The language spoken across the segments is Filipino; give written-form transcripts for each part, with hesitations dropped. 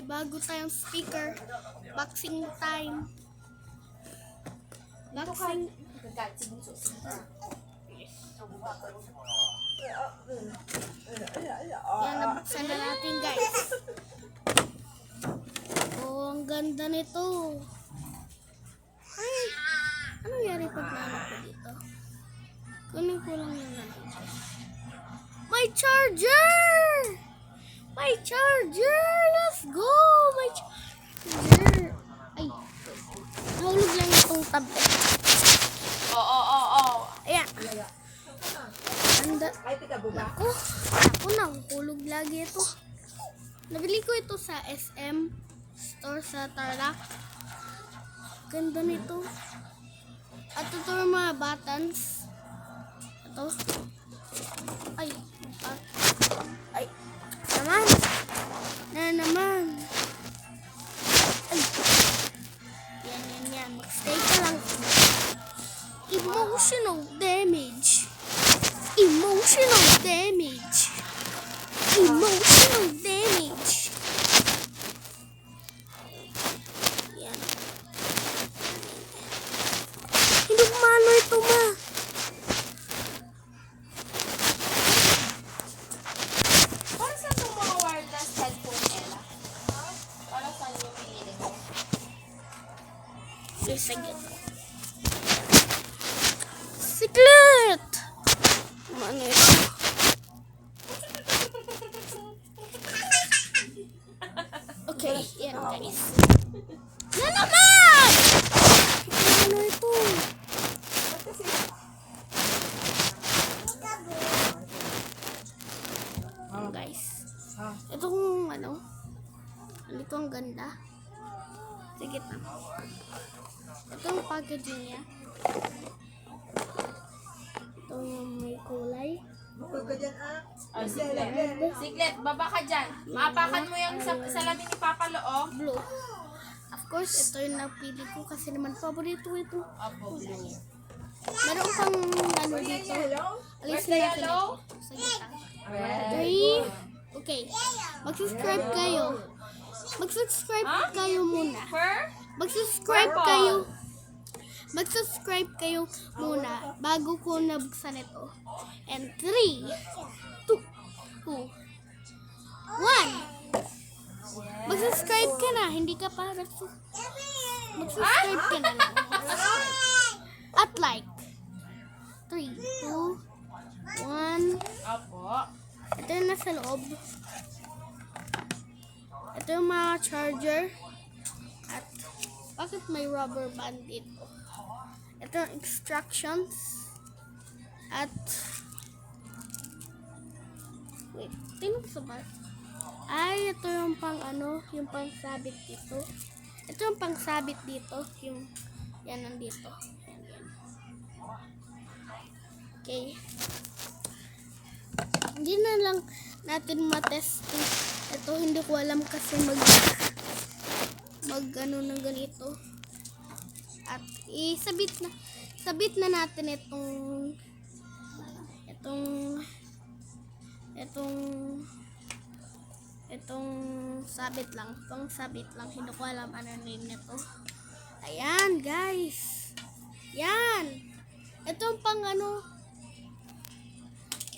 may bago tayong speaker. Boxing time. Boxing. Yan, nabuksan na natin, guys. Oh, ang ganda nito. Ay, ano nangyari pag nanak ko dito? Kunin ko lang yung nanak. My charger! My charger! Let's go! My charger! Ay, nahulog lang itong tablet. Ayan. Ako nahulog lagi ito. Nabili ko ito sa SM store sa Tarlac. Ganda nito. At ito yung mga buttons. Ito. Ay. Ay. Naman. Naman. Ay. Yan. Mag-stay ka lang. Emotional damage. Emotional damage. Emotional damage. Yan. Hindi kumano ito, ma. Para saan itong mga wireless headphone nila? Para saan yung pinili mo? Sige. Siklet! Ano ito? Okay, yan guys. Na naman! Ano ito? Guys. Ito kung ano. Ito ang ganda. Sige na. Ito ang packaging niya. Ito yung may kulay. Siglet, baba ka dyan. Maapakan mo yung salamin ni Papa Loo. Blue. Of course, ito yung napili ko kasi naman paborito ito. Opo, blue. Meron pang ano dito. Where's the yellow? Sige lang. Three. Okay. Mag-subscribe kayo. Mag-subscribe kayo muna. Mag-subscribe kayo. Mag-subscribe kayo muna bago ko nabuksan ito. And 3, 2, 1. Mag-subscribe ka na. Hindi ka pa mag-subscribe ka na lang. At like. 3, 2, 1. Opo. Ito yung nasa loob. Ito yung mga charger. At bakit may rubber band dito? Ito yung instructions. At wait, tingnan ko sa bar. Ay, ito yung pang ano, yung pang sabit dito. Ito yung pang sabit dito, yung yan nandito. Yan. Okay. Hindi na lang natin matest ito. Hindi ko alam kasi mag ano ng ganito. At sabit na natin itong sabit lang. Itong sabit lang. Hindi ko alam ano name nito. Ayan, guys. Yan. Itong pang ano.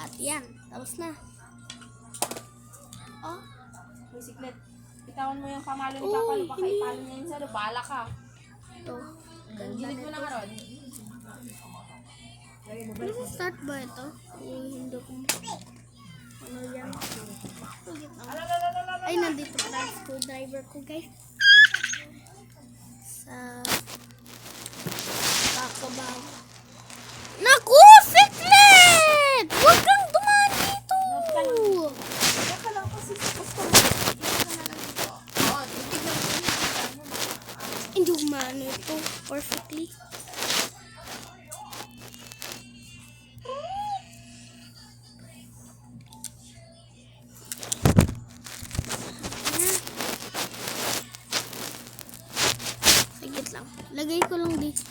At yan. Tapos na. Oh. May Siglet. Bitawan mo yung pamalo ni Papa Loo. Baka ipalo niya yun sa'yo. Bahala ka. Ito. Ganda Gilig mo nito. na nga ron. Start ba ito? Hindi ko. Ano yan? Ay, nandito pa yung screwdriver ko, guys. Sa bako. Naku! Siklet! Huwag kang dumaan dito! Baka lang kasi customer. Oo, titignan mo. Hindi umano ito. Perfectly. Sagit lang. Lagay ko lang dito.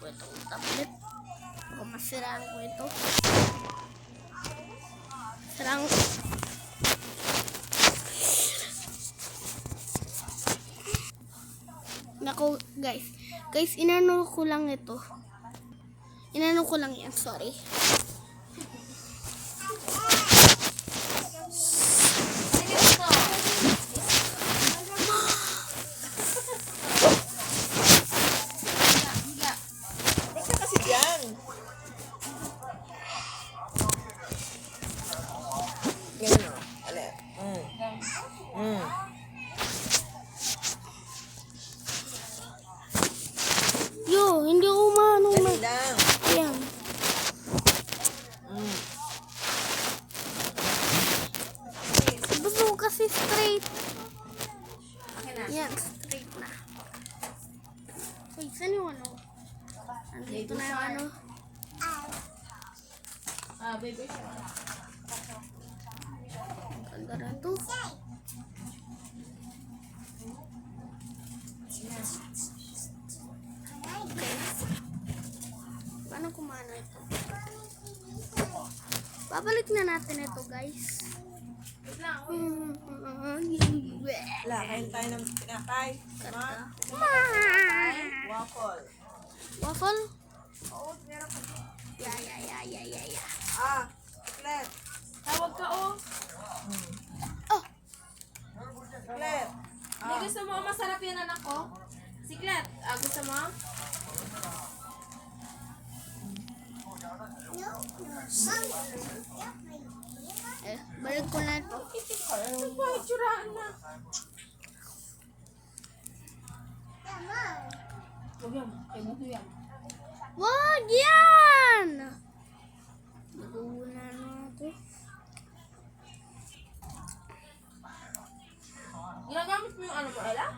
Itong tablet. Baka masiraan ko ito. Sarang. Nako, guys. Guys, inano ko lang ito. Inano ko lang yan, sorry. Sige dito. Higa. Basta kasi dyan. Ganyan o. Alit. Yo, hindi ko maano na. Dali lang. Ayan. Gusto ko kasi straight. Okay na. Yan, straight na. Wait, saan yung ano? Andito na yung ano. Baby siya. Ganda na to. Paano kumano ito? Babalik na natin ito, guys. Wait lang. Wala, kain tayo ng tinapay. Karga. Waffle. Waffle? Oo, meron ko. Yeah. Chiclet. Tawag ka, oh. Oh, Chiclet. May gusto mo masarap yan, anak ko? Siklet, gusto mo? balik ko na ito. Ano ba? Itsuraan na. Huwag yan. Kaya mo ito yan. Wag yan! Nag-uuna na ako. Ginagamit mo yung ano po, Ella?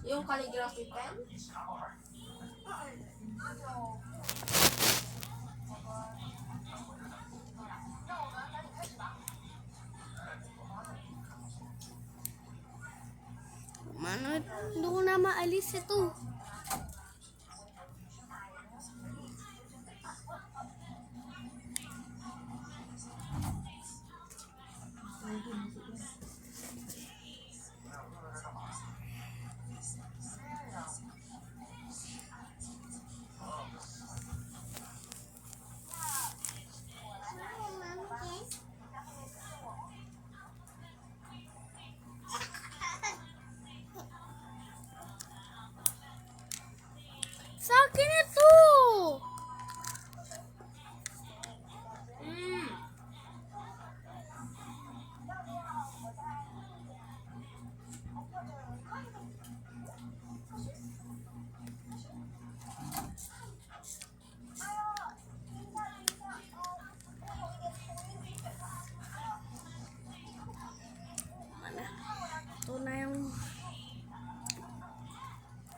Yung calligraphy pen? Mano, hindi ko na maalis ito. Sa akin ito! Mm. Ito na yung...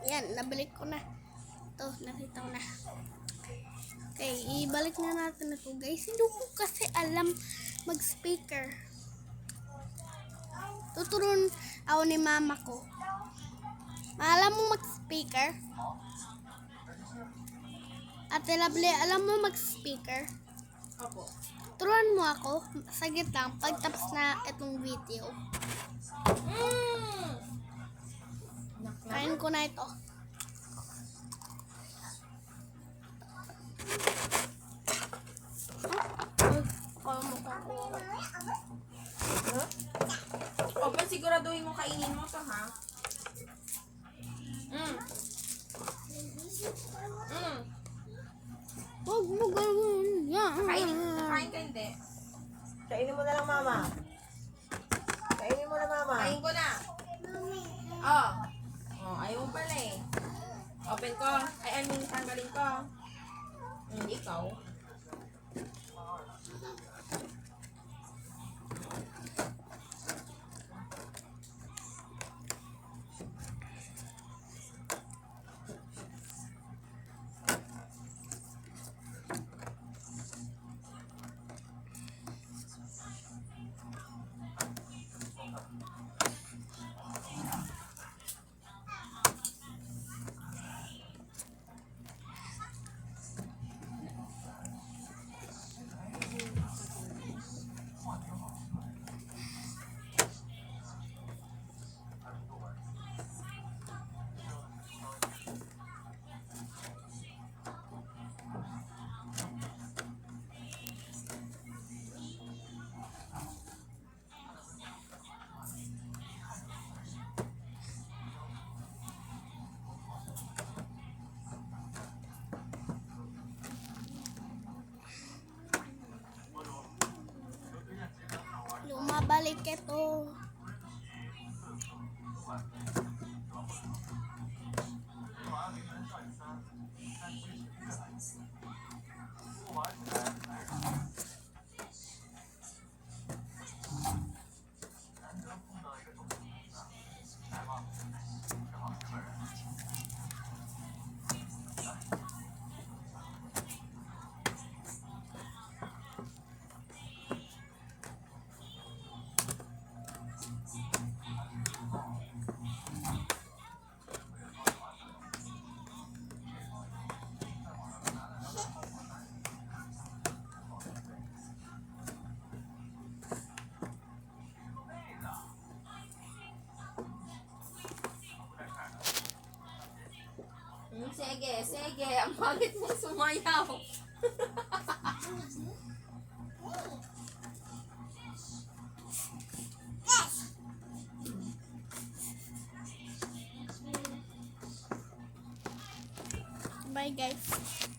Yan, nabalik ko na. Ito, nakita ko na. Okay, ibalik na natin ito, guys. Hindi ko kasi alam mag-speaker. Tuturuan ako ni mama ko. Alam mo mag-speaker? Ate Lovely, alam mo mag-speaker? Opo. Turuan mo ako, saglit lang, pagtapos na itong video. Mm. Kain ko na ito. Opo, siguraduhin mo kainin mo to, ha? Mm. Mm. Huwag mo gawin yan. Kain ka hindi. Kainin mo na lang, mama. Kainin mo na, mama. Kain ko na. Oh. Oh, ayaw mo pala eh. Open ko. I mean, tanggalin ko. Ikaw. Babalik ito. Sige, sige. Ang pangit mong sumayaw. Bye guys.